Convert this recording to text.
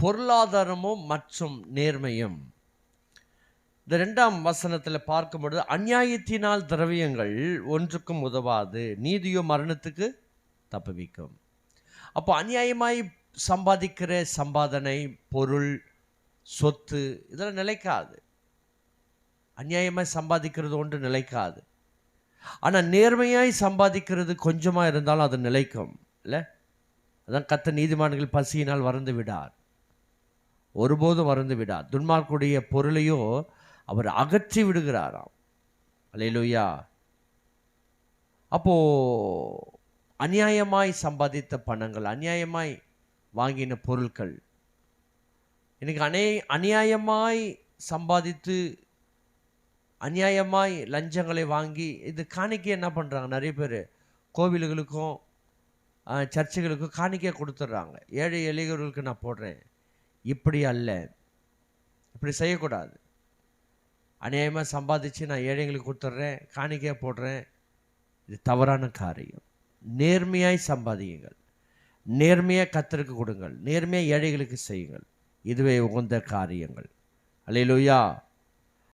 பொருளாதாரமும் மற்றும் நேர்மையும். இந்த 2ஆம் வசனத்தில் பார்க்கும்பொழுது, அநியாயத்தினால் திரவியங்கள் ஒன்றுக்கும் உதவாது, நீதியோ மரணத்துக்கு தப்புவிக்கும். அப்போ அநியாயமாய் சம்பாதிக்கிற சம்பாதனை, பொருள், சொத்து இதெல்லாம் நிலைக்காது. அநியாயமாய் சம்பாதிக்கிறது ஒன்று நிலைக்காது. ஆனால் நேர்மையாய் சம்பாதிக்கிறது கொஞ்சமாக இருந்தாலும் அது நிலைக்கும் இல்லை? அதான் கர்த்தர் நீதிமான்கள் பசியினால் வறண்டு விடார், ஒருபோதும் வறண்டு விடார். துன்மார்க்குடைய பொருளையோ அவர் அகற்றி விடுகிறாராம். அல்லேலூயா. அப்போ அநியாயமாய் சம்பாதித்த பணங்கள், அநியாயமாய் வாங்கின பொருட்கள், இன்னைக்கு அநியாயமாய் சம்பாதித்து அநியாயமாய் லஞ்சங்களை வாங்கி இது காணிக்கை என்ன பண்ணுறாங்க? நிறைய பேர் கோவில்களுக்கும் சர்ச்சுகளுக்கும் காணிக்கையாக கொடுத்துட்றாங்க. ஏழை எளியவர்களுக்கு நான் போடுறேன். இப்படி அல்ல, இப்படி செய்யக்கூடாது. அநியாயமாக சம்பாதிச்சு நான் ஏழைங்களுக்கு கொடுத்துட்றேன், காணிக்கையாக போடுறேன், இது தவறான காரியம். நேர்மையாய் சம்பாதியுங்கள், நேர்மையாக கர்த்தருக்கு கொடுங்கள், நேர்மையாக ஏழைகளுக்கு செய்யுங்கள். இதுவே உகந்த காரியங்கள். அல்லேலூயா.